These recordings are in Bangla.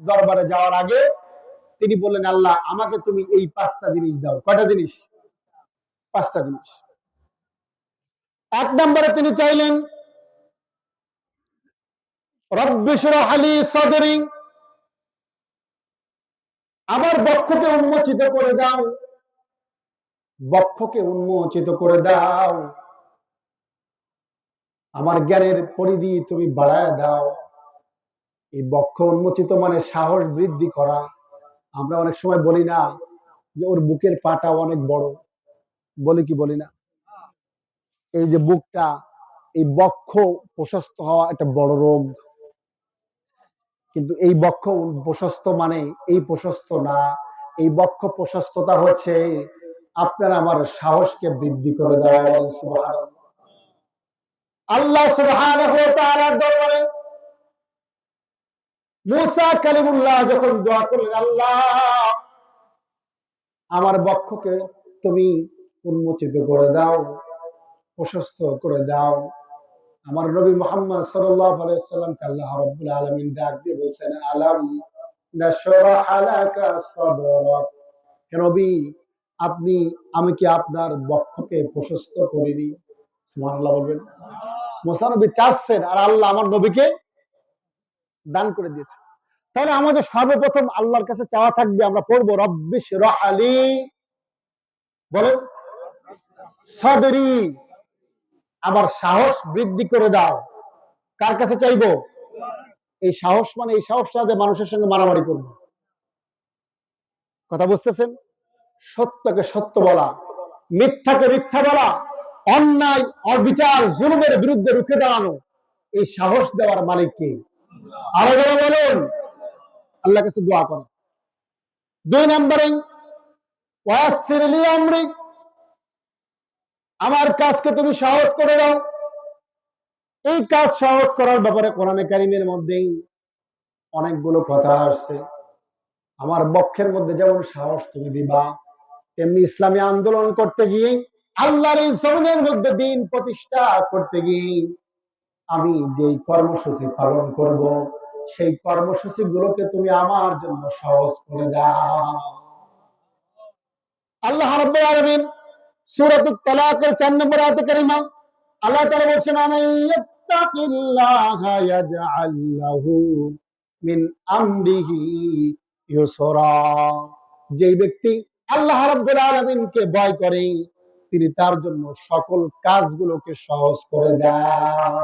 দরবারে যাওয়ার আগে তিনি বললেন, আল্লাহ আমাকে তুমি এই 5টা জিনিস দাও। কয়টা জিনিস? 5টা জিনিস। 1 নম্বরে তিনি চাইলেন, রব্বি শরহ লি সাদরি, আমার বক্ষকে উন্মোচিত করে দাও, বক্ষকে উন্মোচিত করে দাও, আমার জ্ঞানের পরিধি তুমি বাড়ায় দাও। এই বক্ষ উন্মোচিত মানে সাহস বৃদ্ধি করা। আমরা অনেক সময় বলি না যে ওর বুকের পাটা অনেক বড়, বলি কি বলি না? এই যে বুকটা, এই বক্ষ প্রশস্ত হওয়া একটা বড় রোগ, কিন্তু এই বক্ষ প্রশস্ত মানে এই প্রশস্ত না। এই বক্ষ প্রশস্ততা হচ্ছে আপনার আমার সাহসকে বৃদ্ধি করে দেয়। সুবহানাল্লাহ। আল্লাহ সুবহানাহু ওয়া তাআলার দরবারে মুসা কালিমুল্লাহ যখন দোয়া করলেন, আল্লাহ আমার বক্ষকে তুমি উন্মোচিত করে দাও, প্রশস্ত করে দাও। আমার নবী মুহাম্মদ সাল্লাল্লাহু আলাইহি ওয়াসাল্লামকে আল্লাহ রাব্বুল আলামিন ডাক দিয়ে বলছেন, আলাম নাশরাহ লাকা সাদরাক, হে নবী আমি কি আপনার বক্ষকে প্রশস্ত করিনি? সুবহানাল্লাহ বলবেন। মুসা নবী চাচ্ছেন আর আল্লাহ আমার নবীকে দান করে দিয়েছে। তাহলে আমাদের সর্বপ্রথম আল্লাহর কাছে চাওয়া থাকবে, আমরা পড়বো রব্বি শরহ লি, বলেন সাদরি, আমার সাহস বৃদ্ধি করে দাও। কার কাছে চাইবো? এই সাহস মানে এই সাহসটা যে মানুষের সঙ্গে মারামারি করবো। কথা বুঝতেছেন? সত্যকে সত্য বলা, মিথ্যাকে মিথ্যা বলা, অন্যায় অবিচার জুলুমের বিরুদ্ধে রুখে দাঁড়ানো, এই সাহস দেওয়ার মালিক কে? আরো যারা বলেন, আল্লাহ কাছে দোয়া করা। 2 নম্বরে ওয়াসসির লি আমরি, আমার কাজকে তুমি সহজ করে দাও। এই কাজ সহজ করার ব্যাপারে কোরআনে কারীমের মধ্যেই অনেকগুলো কথা আসছে। আমার বক্ষের মধ্যে যেমন সাহস তুমি দিবা, তেমনি ইসলামী আন্দোলন করতে গিয়ে, আল্লাহর এই জমিনের মধ্যে দ্বীন প্রতিষ্ঠা করতে গিয়ে আমি যেই কর্মসূচি পালন করব, সেই কর্মসূচি গুলোকে তুমি আমার জন্য সহজ করে দাও। আল্লাহ রাব্বুল আলামিন সূরাতুত তালাকের 4 নম্বর আয়াতে কারিমা আল্লাহ তাআলা বলেছেন, আমাইয়াত্তাকিল্লাহা ইয়াজআল লাহু মিন আমরিহি ইউসরা, যেই ব্যক্তি আল্লাহ রাব্বুল আলামিনকে ভয় করে তিনি তার জন্য সকল কাজগুলোকে সহজ করে দেন।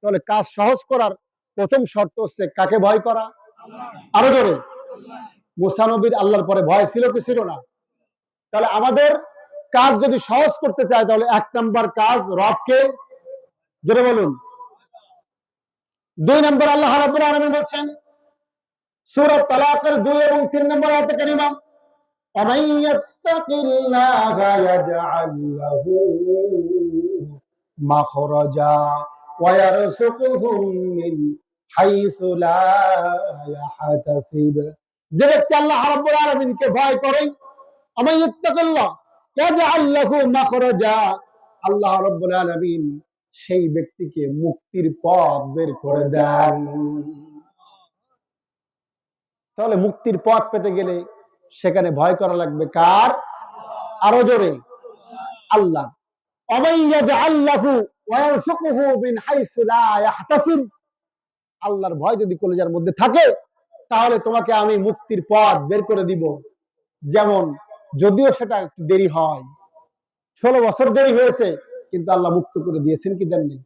তাহলে কাজ সহজ করার প্রথম শর্ত হচ্ছে কাকে ভয় করা? আরো জোরে। মুসা নবীর আল্লাহর পরে ভয় ছিল কি ছিল না? তাহলে আমাদের কাজ যদি সহজ করতে চায়, তাহলে 1 নাম্বার কাজ রবকে, জোরে বলুন। 2 নম্বর আল্লাহ রাব্বুল আলামিন বলেন সূরা তালাকের 2 এবং 3 নম্বর আয়াতে কারিমা, আমাইয়াত্তাকিল্লাহা ইয়াজআল লাহু মাখরাজা ওয়া ইয়ারযুকুহু মিন হাইসু লা ইয়াহতাসিব, যে ব্যক্তি আল্লাহ রাব্বুল আলামিনকে ভয় করে, আমাইয়াত্তাকিল্লাহ ইয়াজআল লাহু মাখরাজা, আল্লাহ রাব্বুল আলামিন সেই ব্যক্তিকে মুক্তির পথ বের করে দেন। তাহলে মুক্তির পথ পেতে গেলে সেখানে ভয় করা লাগবে কার? আরো জোরে, আল্লাহ। আল্লাহর ভয় যদি কলিজার মধ্যে থাকে, তাহলে তোমাকে আমি মুক্তির পথ বের করে দিব। যেমন, যদিও সেটা একটু দেরি হয়, 16 বছর দেরি হয়েছে, কিন্তু আল্লাহ মুক্ত করে দিয়েছেন কি দেননি?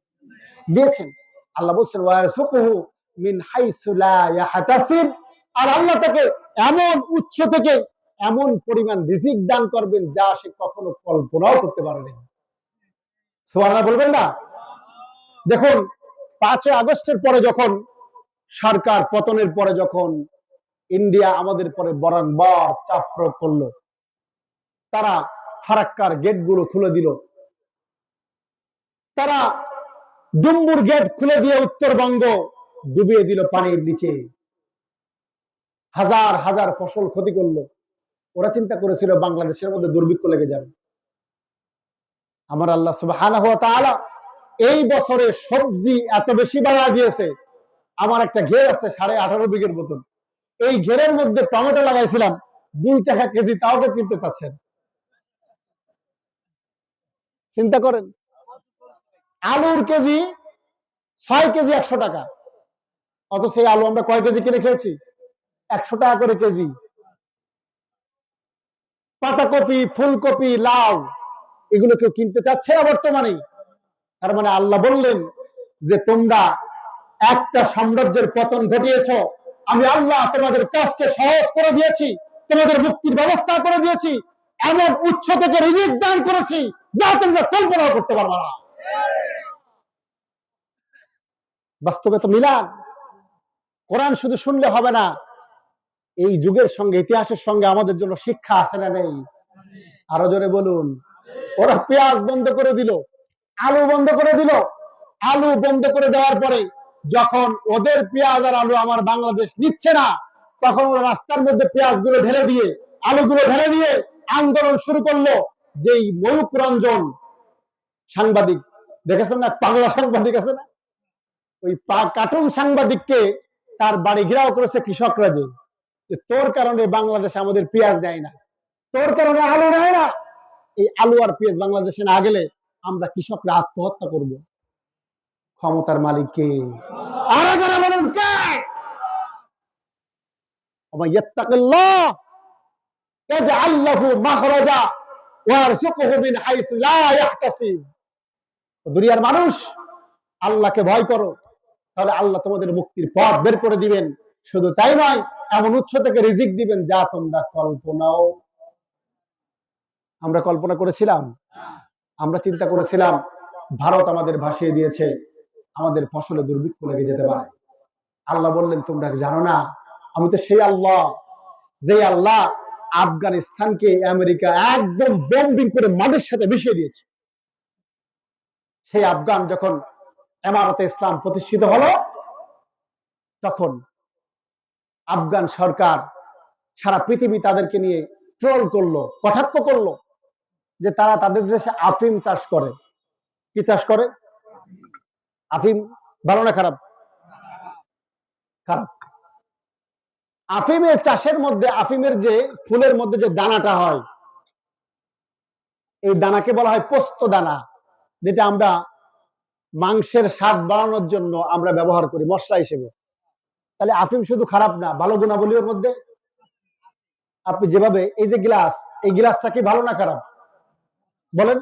দিয়েছেন। আল্লাহ বলছেন ওয়ারযুকুহু মিন হাইসু লা ইয়াহতাসিব, আর আল্লাহ তাকে এমন উচ্চ থেকে এমন পরিমাণ রিজিক দান করবেন যা সে কখনো কল্পনাও করতে পারেনি। সুবহানাল্লাহ বলবেন না? দেখুন, 5 আগস্টের পরে যখন সরকার পতনের পরে যখন ইন্ডিয়া আমাদের পরে বারংবার চাপ প্রয়োগ করলো, তারা ফারাক্কার গেটগুলো খুলে দিল, তারা ডুম্বুর গেট খুলে দিয়ে উত্তরবঙ্গ ডুবিয়ে দিল পানির নিচে, হাজার হাজার ফসল ক্ষতি করলো। ওরা চিন্তা করেছিল বাংলাদেশের মধ্যে দুর্ভিক্ষ লেগে যাবে। আমার আল্লাহ সুবহানাহু ওয়া তাআলা এই বছরে সবজি এত বেশি বাড়া দিয়েছে, আমার একটা ঘের আছে 18.5 বিঘের মতন, এই ঘেরের মধ্যে টমেটো লাগাইছিলাম 2 টাকা কেজি, তাও তো কিনতে চাচ্ছেন। চিন্তা করেন, আলুর কেজি 6 কেজি 100 টাকা, অথচ সেই আলু আমরা কয় কেজি কিনে খেয়েছি? 100 টাকা করে কেজি। পাতাকপি, ফুলকপি, লাউ, এগুলো কেউ কিনতে চাচ্ছে না বর্তমানে। তার মানে আল্লাহ বললেন যে তোমরা একটা সাম্রাজ্যের পতন ঘটিয়েছ, আমি আল্লাহ তোমাদের কাজকে সহজ করে দিয়েছি, তোমাদের মুক্তির ব্যবস্থা করে দিয়েছি, এমন উচ্চ থেকে রিজিক দান করেছি যা তোমরা কল্পনা করতে পারবে না। বাস্তবে তো মিলান। কোরআন শুধু শুনলে হবে না, এই যুগের সঙ্গে, ইতিহাসের সঙ্গে আমাদের জন্য শিক্ষা আছে না নেই? আরো জোরে বলুন। ওরা পেঁয়াজ বন্ধ করে দিল, আলু বন্ধ করে দিল। আলু বন্ধ করে দেওয়ার পরে যখন ওদের পেঁয়াজ আর আলু আমার বাংলাদেশ নিচ্ছে না, তখন ওরা রাস্তার মধ্যে পেঁয়াজ গুলো ঢেলে দিয়ে, আলুগুলো ঢেলে দিয়ে আন্দোলন শুরু করলো। যেই ময়ূক রঞ্জন সাংবাদিক, দেখেছেন না, বাংলা সাংবাদিক আছে না, ওই কার্টুন সাংবাদিককে তার বাড়ি ঘেরাও করেছে কৃষকরা, যে তোর কারণে বাংলাদেশ আমাদের পেঁয়াজ নেয় না, তোর কারণে আলু নেয় না, এই আলু আর পেঁয়াজ বাংলাদেশে না গেলে আমরা কৃষকরা আত্মহত্যা করব। ক্ষমতার মালিক কে? আরো যারা বলুন কে? ইয়াত্তাকিল্লাহ ইয়াজআল লাহু মাখরাজা ওয়া ইয়ারযুকুহু মিন হাইসু লা ইয়াহতাসিব। দুনিয়ার মানুষ, আল্লাহকে ভয় করো, তাহলে আল্লাহ তোমাদের মুক্তির পথ বের করে দিবেন। শুধু তাই নয়, এমন উৎস থেকে রিজিক দিবেন যা তোমরা কল্পনাও। আমরা কল্পনা করেছিলাম? আমরা চিন্তা করেছিলাম ভারত আমাদের ভাসিয়ে দিয়েছে, আমাদের ফসলে দুর্ভিক্ষ লেগে যেতে পারে। আল্লাহ বললেন তোমরা জানো না, আমি তো সেই আল্লাহ, যে আল্লাহ আফগানিস্তানকে আমেরিকা একদম বম্বিং করে মাটির সাথে মিশিয়ে দিয়েছে। সেই আফগান যখন ইমারতে ইসলাম প্রতিষ্ঠিত হলো, তখন আফগান সরকার সারা পৃথিবী তাদেরকে নিয়ে ট্রোল করলো, কটাক্ষ করলো যে তারা তাদের দেশে আফিম চাষ করে। কি চাষ করে? আফিম। ভালো না খারাপ? খারাপ। আফিমের চাষের মধ্যে, আফিমের যে ফুলের মধ্যে যে দানাটা হয়, এই দানাকে বলা হয় পোস্ত দানা, যেটা আমরা মাংসের স্বাদ বাড়ানোর জন্য আমরা ব্যবহার করি মশলা হিসেবে। তাহলে আফিম শুধু খারাপ না, ভালো গুণাবলী ওর মধ্যে। আপনি যেভাবে, এই যে গ্লাস, এই গ্লাসটা কি ভালো না খারাপ বলেন?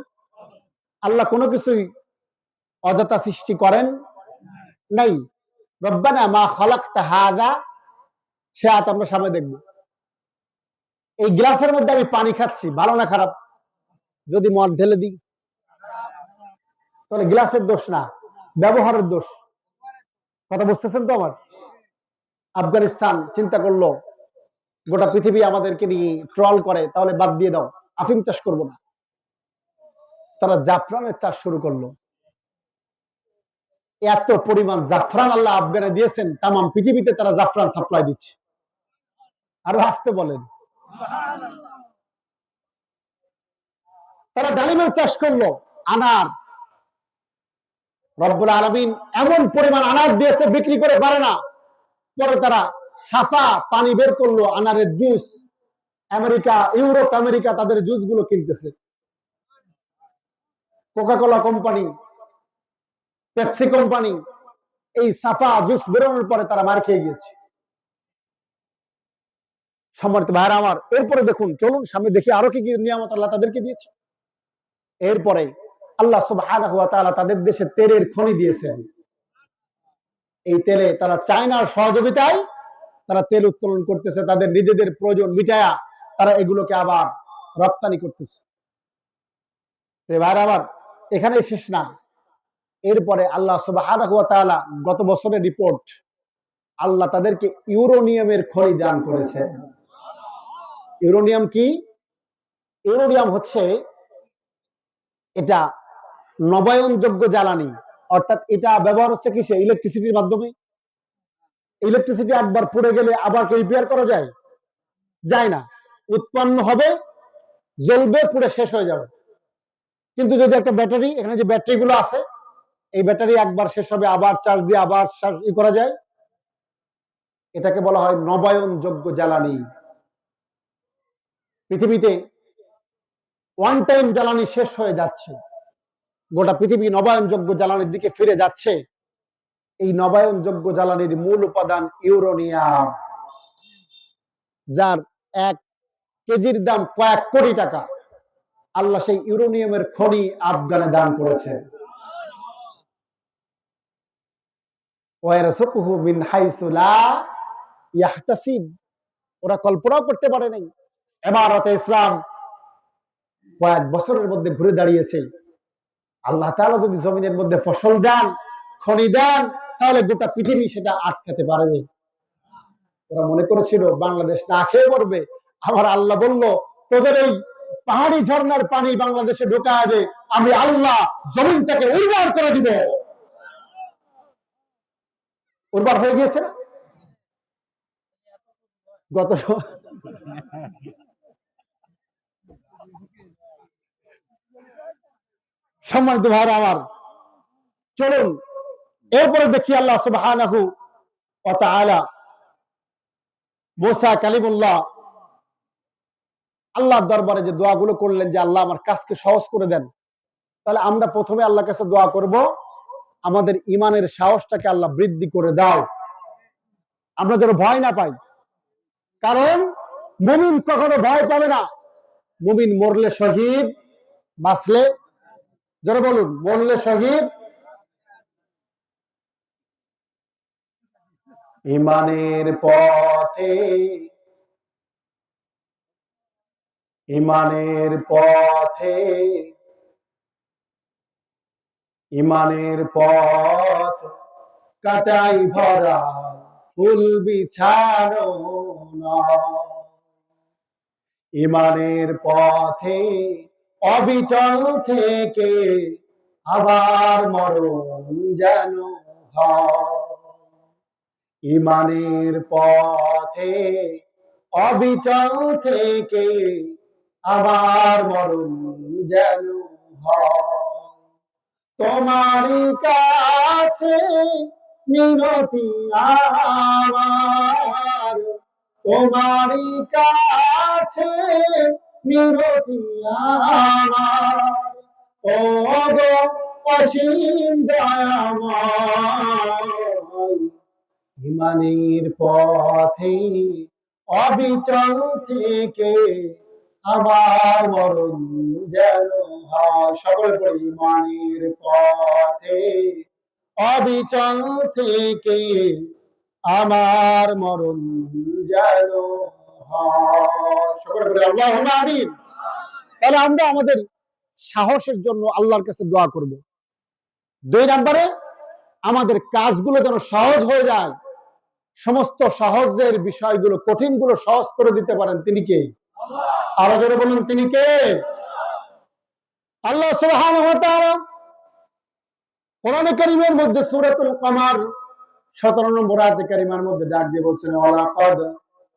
আল্লাহ কোনো কিছুই অযথা সৃষ্টি করেন নাই। রব্বানা মা খালাকতা হাযা, সে আয়াত আমরা সামনে দেখব। এই গ্লাসের মধ্যে আমি পানি খাচ্ছি, ভালো না খারাপ? যদি মদ ঢেলে দিই, তাহলে গ্লাসের দোষ না, ব্যবহারের দোষ। কথা বুঝতেছেন তো আমার? আফগানিস্তান চিন্তা করলো গোটা পৃথিবী আমাদেরকে নিয়ে ট্রল করে, তাহলে বাদ দিয়ে দাও, আফিম চাষ করবো না। তারা জাফরানের চাষ শুরু করলো। এত পরিমাণ জাফরান আল্লাহ আফগানে দিয়েছেন, তাম পৃথিবীতে তারা জাফরান সাপ্লাই দিচ্ছে। আরো আসতে বলেন। তারা ডালিমের চাষ করলো, আনার। রব্বুল আলামিন এমন পরিমাণ আনার দিয়েছে, বিক্রি করে পারে না। পরে তারা সাফা পানি বের করলো, আনারের জুস। আমেরিকা, ইউরোপ, আমেরিকা তাদের জুস গুলো কিনতেছে। কোকাকোলা কোম্পানি, পেপসি কোম্পানি, এই সাফা জুস বেরোনোর পরে তারা মার খেয়ে গিয়েছে। সম্মানিত ভাইরা আমার, এরপরে দেখুন, চলুন সামনে দেখি আরো কি কি নিয়ামত আল্লাহ তাদেরকে দিয়েছে। এরপরে আল্লাহ সুবহানাহু ওয়া তাআলা তাদের দেশে তেলের খনি দিয়েছেন। এই তেলে তারা চায়নার সহযোগিতায় তারা তেল উত্তোলন করতেছে, তাদের নিজেদের প্রয়োজন মিটায়া তারা এগুলোকে আবার রপ্তানি করতেছে। ভাইরা আমার, এখানে শেষ না। এরপরে আল্লাহ সুবহানাহু ওয়া তাআলা গত বছরের রিপোর্ট, আল্লাহ তাদেরকে ইউরেনিয়ামের খনি দান করেছে। ইউরেনিয়াম কি? ইউরেনিয়াম হচ্ছে, এটা নবায়নযোগ্য জ্বালানি, অর্থাৎ এটা ব্যবহার হচ্ছে কিসে? ইলেকট্রিসিটির মাধ্যমে। ইলেকট্রিসিটি একবার পুড়ে গেলে আবার কি রিপেয়ার করা যায়? যায় না। উৎপন্ন হবে, জ্বলবে, পুড়ে শেষ হয়ে যাবে। কিন্তু যদি একটা ব্যাটারি, এখানে যে ব্যাটারি গুলো আছে, এই ব্যাটারি একবার শেষ হবে, আবার চার্জ দিয়ে আবার করা যায়। এটাকে বলা হয় নবায়নযোগ্য জ্বালানি। পৃথিবীতে ওয়ান টাইম জ্বালানি শেষ হয়ে যাচ্ছে, গোটা পৃথিবী নবায়নযোগ্য জ্বালানির দিকে ফিরে যাচ্ছে। এই নবায়নযোগ্য জ্বালানির মূল উপাদান ইউরেনিয়াম, যার 1 কেজির দাম কয়েক কোটি টাকা। আল্লাহ সেই ইউরেনিয়ামের খনি আফগানে দান করেছেন। ওয়ারযুকুহু মিন হাইসু লা ইয়াহতাসিব, ওরা কল্পনাও করতে পারে নাই। ইমারতে ইসলাম কয়েক বছরের মধ্যে ঘুরে দাঁড়িয়েছে। আল্লাহ তাআলা যদি জমিনের মধ্যে ফসল দেন, খনি দেন, তাহলে গোটা পৃথিবী সেটা আটকাতে পারবে। ওরা মনে করেছিল বাংলাদেশ না খেয়ে মরবে। আমার আল্লাহ বলল, তোদের এই পাহাড়ি ঝর্ণার পানি বাংলাদেশে ঢোকায় দে, আমি আল্লাহ জমিনটাকে উর্বর করে দিব। উর্বর হয়ে গিয়েছে না? গত সম্মানিত ভাইরা আমার, চলুন এরপরে দেখি আল্লাহ সুবহানাহু ওয়া তাআলা মুসা কালিমুল্লাহ আল্লাহর দরবারে যে দোয়াগুলো করলেন যে আল্লাহ আমার কাজকে সহজ করে দেন। তাহলে আমরা প্রথমে আল্লাহর কাছে দোয়া করব, আমাদের ঈমানের সাহসটাকে আল্লাহ বৃদ্ধি করে দাও, আমরা যেন ভয় না পাই। কারণ মুমিন কখনো ভয় পাবে না। মুমিন মরলে শহীদ, বাঁচলে, যারা বলুন, মরলে শহীদ। ঈমানের পথে, ঈমানের পথে, ঈমানের পথ কাটাই ভরা ফুল বিছানো নয়। ঈমানের পথে অবিচল থেকে আবার মরণ যেন হয়। ঈমানের পথে অবিচল থেকে আবার মরণ যেন হয়। তোমারই কাছে মিনতি আমার, তোমারই কাছে মিনতি আমার, ও গো অসীম দয়াময়। ঈমানের পথে অবিচল থেকে আমার মরণ যেন হয়। সকলে পড়ি, ঈমানের পথে অবিচল থেকে আমার মরণ যেন হয়। সকলে পড়ি আল্লাহুম্মা আমিন। তাহলে আমরা আমাদের সাহসের জন্য আল্লাহর কাছে দোয়া করব। 2 নম্বরে, আমাদের কাজগুলো যেন সহজ হয়ে যায়। সমস্ত সহজের বিষয়গুলো, কঠিনগুলো সহজ করে দিতে পারেন তিনি কে? আরো জোরে বলুন, তিনি কে? আল্লাহ সুবহানাহু ওয়া তাআলা কোরআনে কারীমের মধ্যে সূরাতুল কমার 17 নম্বর আয়াতে কারিমার মধ্যে ডাক দিয়ে বলছেন, ওয়ালাকাদ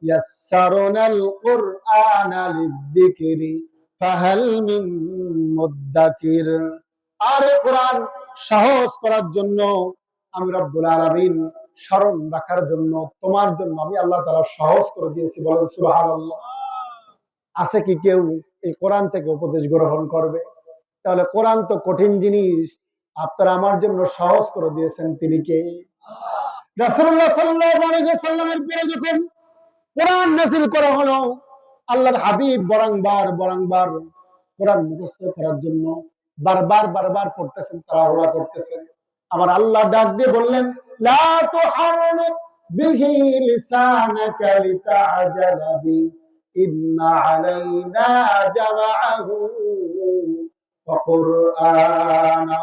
ইয়াসসারনাল কুরআনা লিযিকরি ফাহাল মিন মুদ্দাকির। আরে কোরআন সহজ করার জন্য আমি রব্বুল আলামিন স্মরণ রাখার জন্য তোমার জন্য আমি আল্লাহ তাআলা সহজ করে দিয়েছি। বলেন সুবহানাল্লাহ। আছে কি কেউ এই কোরআন থেকে উপদেশ গ্রহণ করবে? তাহলে কোরআন তো কঠিন জিনিস, আপনারা আমার জন্য সহজ করে দিয়েছেন, তিনি কে? রাসূলুল্লাহ সাল্লাল্লাহু আলাইহি ওয়াসাল্লামের পরে যখন কোরআন নাযিল করা হলো, আল্লাহর হাবিব বারংবার কোরআন মুখস্থ করার জন্য বারবার পড়তেছেন, তাড়াহুড়া করতেছেন। আমার আল্লাহ ডাক দিয়ে বললেন, লা তুহাররিক বিহি লিসানাকা লিতাআজালা বি ইন্না আলাইনা জামাআহু ওয়া কুরআনা।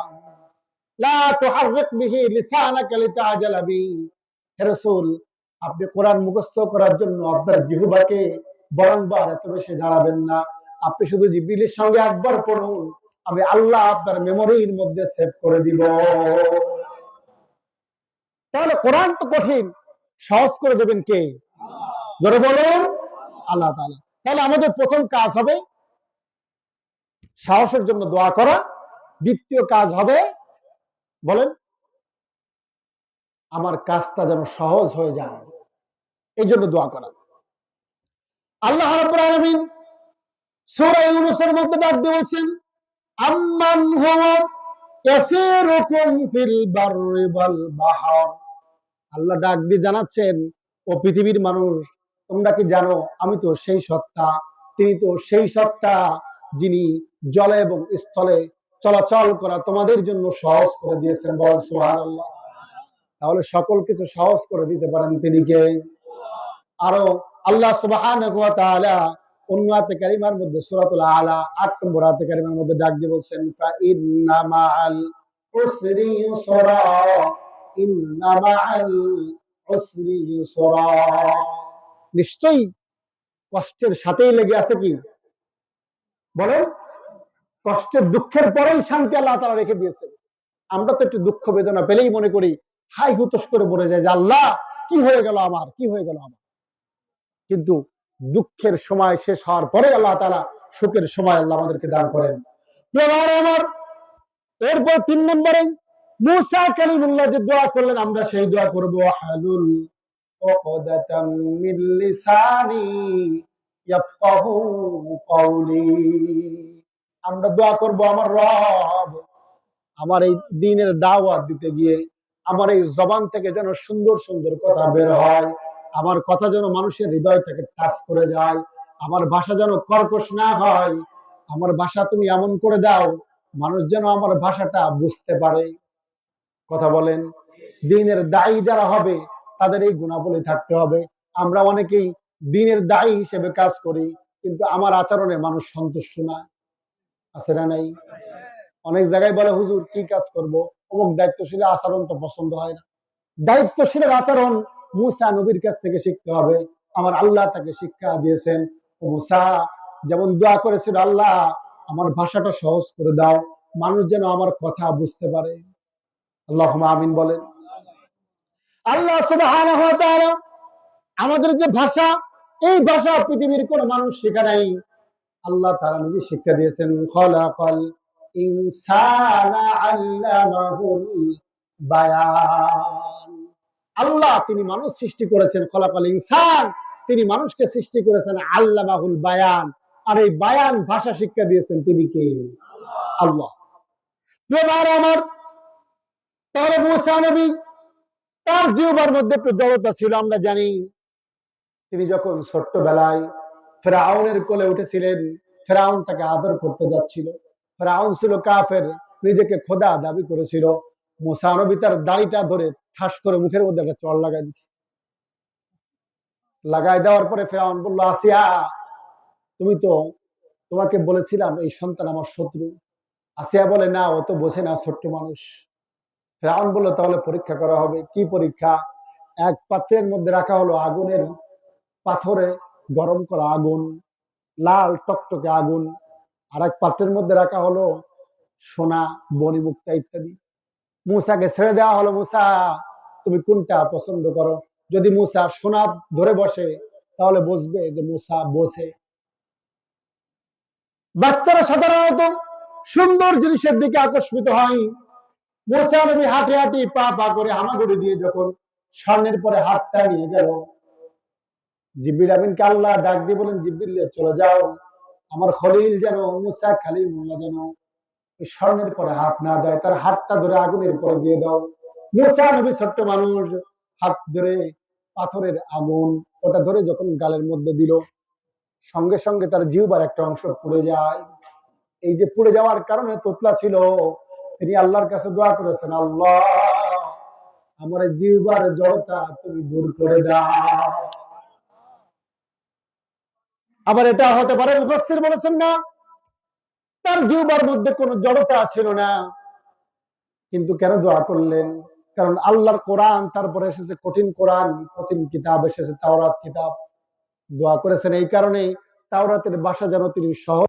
লা তুহাররিক বিহি লিসানাকা লিতাআজালা বি। হে রাসূল, আপনি কোরআন মুখস্থ করার জন্য আপনার জিহ্বাকে বারংবার এত বেশি ঝাড়াবেন না। আপনি শুধু জিবরিলের সঙ্গে একবার পড়ুন, আমি আল্লাহ আপনার মেমোরির মধ্যে সেভ করে দিব। তাহলে কোরআন তো কঠিন, সহজ করে দেবেন কে? জোরে বলুন, আল্লাহ তাআলা। তাহলে আমাদের প্রথম কাজ হবে সাহসের জন্য দোয়া করা। দ্বিতীয় কাজ হবে, বলেন, আমার কাজটা যেন সহজ হয়ে যায়। এই জন্য দোয়া করা। আল্লাহ রাব্বুল আলামিন সূরা ইউনূসের মধ্যে ডাক দিয়ে বলছেন, আম্মান হুয়া ইয়াসিরুকুম ফিল বাররি ওয়াল বাহর। আল্লাহ ডাক দিয়ে জানাচ্ছেন, ও পৃথিবীর মানুষ, তোমরা কি জানো আমি তো সেই সত্তা, তিনি তো সেই সত্তা যিনি জলে এবং স্থলে চলাচল করা তোমাদের জন্য সহজ করে দিয়েছেন। বলেন সুবহানাল্লাহ। তাহলে সকল কিছু সহজ করে দিতে পারেন তিনি কে? আরো আল্লাহ সুবহানাহু ওয়া তাআলা অন্য আয়াতে কারিমার মধ্যে সূরাতুল আলা ৮ নম্বর আয়াতে কারিমার মধ্যে ডাক দিয়ে বলছেন, ফা ইন্না মাআল উসরি ইউসরা, ইন্না মাআল উসরি ইউসরা। নিশ্চয়ই কষ্টের সাথেই লেগে আছে কি? বলেন, কষ্টের দুঃখের পরেই শান্তি আল্লাহ তাআলা রেখে দিয়েছেন। আমরা তো একটু দুঃখ বেদনা পেলেই মনে করি, হাই হুতোষ করে বলে যায় যে আল্লাহ কি হয়ে গেল আমার, কি হয়ে গেল আমার। কিন্তু দুঃখের সময় শেষ হওয়ার পরে আল্লাহ তাআলা সুখের সময় আল্লাহ আমাদেরকে দান করেন। এবার আমার এরপর ৩ নম্বরে মূসা কালিমুল্লাহ যে দোয়া করলেন, আমরা সেই দোয়া করব, হালুল উকদাতাম মিন লিসানি ইয়াফকাহু কওলি। আমরা দোয়া করব, আমার রব, আমার এই দ্বীনের দাওয়াত দিতে গিয়ে আমার এই জবান থেকে যেন সুন্দর সুন্দর কথা বের হয়, আমার কথা যেন মানুষের হৃদয়টাকে টাচ করে যায়, আমার ভাষা যেন কর্কশ না হয়, আমার ভাষা তুমি এমন করে দাও মানুষ যেন আমার ভাষাটা বুঝতে পারে। কথা বলেন, দ্বীনের দায়ী যারা হবে তাদের এই গুণাবলী থাকতে হবে। আমরা অনেকেই দ্বীনের দায়ী হিসেবে কাজ করি, কিন্তু আমার আচরণে মানুষ সন্তুষ্ট না, আছে না নাই? অনেক জায়গায় বলে, হুজুর কি কাজ করব, অমুক দায়িত্বশীলের আচরণ তো পছন্দ হয় না। দায়িত্বশীলের আচরণ মূসা নবীর কাছ থেকে শিখতে হবে। আমার আল্লাহ তাকে শিক্ষা দিয়েছেন, ও মূসা যেমন দোয়া করেছিল, আল্লাহ আমার ভাষাটা সহজ করে দাও, মানুষ যেন আমার কথা বুঝতে পারে। আল্লাহুম্মা আমিন বলেন। আল্লাহ সুবহানাহু ওয়া তাআলা আমাদের যে ভাষা, এই ভাষা পৃথিবীর কোন মানুষ শেখা নাই, আল্লাহ তাআলা নিজে শিক্ষা দিয়েছেন। খলাকাল ইনসানা আল্লামাহুল বায়ান। আল্লাহ তিনি মানুষ সৃষ্টি করেছেন, খলাকাল ইনসান, তিনি মানুষকে সৃষ্টি করেছেন, আল্লামাহুল বায়ান, আর এই বায়ান ভাষা শিক্ষা দিয়েছেন তিনি কে? আল্লাহ। এবার আমার তাহলে মূসা নবী, তার জিহ্বার মধ্যে একটু জড়তা ছিল, আমরা জানি। তিনি যখন ছোট্টবেলায় ফেরাউনের কোলে উঠেছিলেন, ফেরাউন তাকে আদর করতে যাচ্ছিল। ফেরাউন ছিল কাফের, নিজেকে খোদা দাবি করেছিল। মূসা নবী তার দাড়িটা ধরে ঠাস করে মুখের মধ্যে একটা চড় লাগাই দিচ্ছে। লাগাই দেওয়ার পরে ফেরাউন বলল, আসিয়া তুমি তো, তোমাকে বলেছিলাম এই সন্তান আমার শত্রু। আসিয়া বলে, না, ও তো বোঝে না, ছোট্ট মানুষ। ফেরাউন বলল, তাহলে পরীক্ষা করা হবে। কি পরীক্ষা? এক পাত্রের মধ্যে রাখা হলো আগুনের পাথরে গরম করা আগুন, লাল টকটকে আগুন। আর এক পাত্রের মধ্যে রাখা হলো সোনা, বনিমুক্তা ইত্যাদি। মূসাকে ছেড়ে দেওয়া হলো, মূসা তুমি কোনটা পছন্দ করো। যদি মূসা সোনা ধরে বসে তাহলে বুঝবে যে মূসা বোঝে। বাচ্চারা সাধারণত সুন্দর জিনিসের দিকে আকর্ষিত হয়। মূসা নবী হাঁটি হাঁটি পা পা করে হামাগুড়ি দিয়ে যখন স্বর্ণের পরে হাতটা নিয়ে গেল, জিবরিল আমিনকে আল্লাহ ডাক দিয়ে বলেন, জিবরিল চলে যাও, আমার খলিল যেন, মূসা কালিমুল্লাহ যেন ওই স্বর্ণের পরে হাত না দেয়, তার হাতটা ধরে আগুনের পরে দিয়ে দাও। মূসা নবী ছোট্ট মানুষ, হাত ধরে পাথরের আগুন, ওটা ধরে যখন গালের মধ্যে দিল, সঙ্গে সঙ্গে তার জিহ্বার একটা অংশ পুড়ে যায়। এই যে পুড়ে যাওয়ার কারণে তোতলা ছিল, তিনি আল্লাহর কাছে দোয়া করেছেন, আল্লাহ আমার জিহ্বার জড়তা তুমি দূর করে দাও। আবার এটা হতে পারে, মুফাসসির বলেছেন না, তার জিহ্বার মধ্যে কোনো জড়তা ছিল না। কিন্তু কেন দোয়া করলেন? কারণ আল্লাহর কোরআন, তারপরে এসেছে কঠিন কোরআন, কঠিন কিতাব এসেছে, তাওরাত কিতাব। দোয়া করেছেন এই কারণে তাওরাতের ভাষা যেন তিনি সহজ